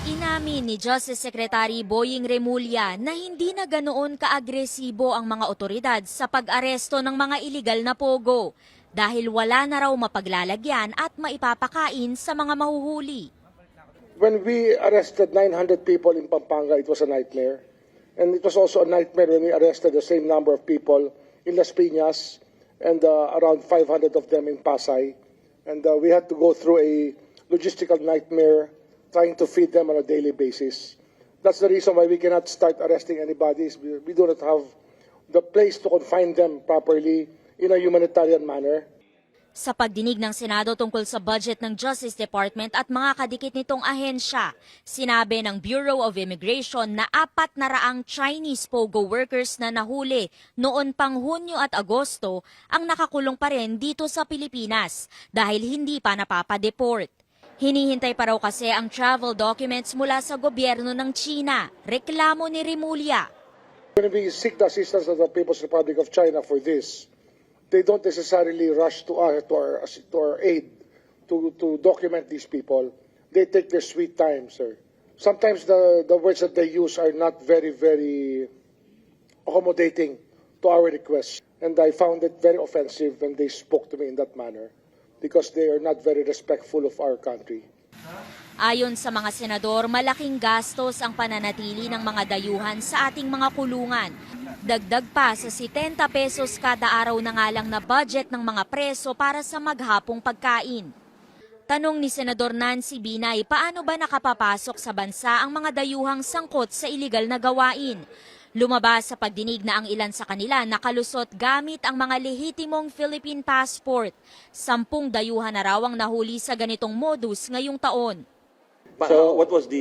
Inamin ni Justice Secretary Boying Remulla na hindi na ganoon kaagresibo ang mga otoridad sa pag-aresto ng mga iligal na pogo dahil wala na raw mapaglalagyan at maipapakain sa mga mahuhuli. When we arrested 900 people in Pampanga, it was a nightmare. And it was also a nightmare when we arrested the same number of people in Las Piñas and around 500 of them in Pasay. And we had to go through a logistical nightmare trying to feed them on a daily basis. That's the reason why we cannot start arresting anybody. We do not have the place to confine them properly in a humanitarian manner. Sa pagdinig ng Senado tungkol sa budget ng Justice Department at mga kadikit nitong ahensya, sinabi ng Bureau of Immigration na 400 Chinese POGO workers na nahuli noon pang Hunyo at Agosto ang nakakulong pa rin dito sa Pilipinas dahil hindi pa napapadeport. Hinihintay pa raw kasi ang travel documents mula sa gobyerno ng China. Reklamo ni Remulla. When we seek the assistance of the People's Republic of China for this, they don't necessarily rush to our aid to document these people. They take their sweet time, sir. Sometimes the words that they use are not very accommodating to our requests. And I found it very offensive when they spoke to me in that manner because they are not very respectful of our country. Ayon sa mga senador, malaking gastos ang pananatili ng mga dayuhan sa ating mga kulungan. Dagdag pa sa 70 pesos kada araw na nga lang na budget ng mga preso para sa maghapong pagkain. Tanong ni Senador Nancy Binay, paano ba nakapapasok sa bansa ang mga dayuhang sangkot sa iligal na gawain? Lumabas sa pagdinig na ang ilan sa kanila nakalusot gamit ang mga lehitimong Philippine passport. 10 dayuhan na raw ang nahuli sa ganitong modus ngayong taon. So, what was the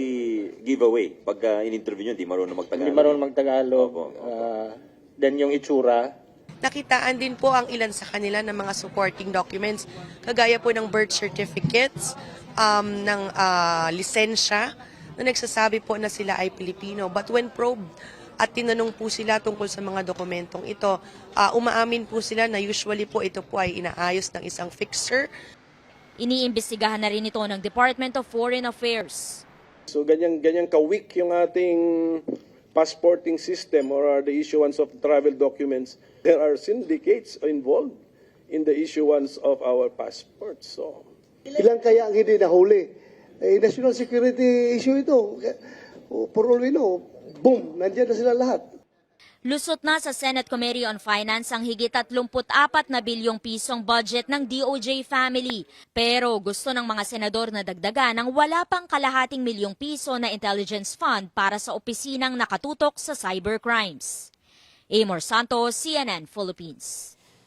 giveaway? Pag in-interview nyo, di marunong magtagalog? Hindi marunong magtagalog. Opo. Then yung itsura. Nakitaan din po ang ilan sa kanila ng mga supporting documents, kagaya po ng birth certificates, ng lisensya, na nagsasabi po na sila ay Pilipino. But when probed at tinanong po sila tungkol sa mga dokumentong ito, umaamin po sila na usually po ito po ay inaayos ng isang fixer. Iniimbestigahan na rin ito ng Department of Foreign Affairs. So ganyan ka-weak yung ating passporting system or the issuance of travel documents. There are syndicates involved in the issuance of our passports. So Ilan kaya ang hindi nahuli? National security issue ito. For all we know, boom, nandiyan na sila lahat. Lusot na sa Senate Committee on Finance ang higit 34 na bilyong pisong budget ng DOJ family. Pero gusto ng mga senador na dagdagan ng wala pang kalahating milyong piso na intelligence fund para sa opisinang nakatutok sa cybercrimes. Amor Santos, CNN Philippines.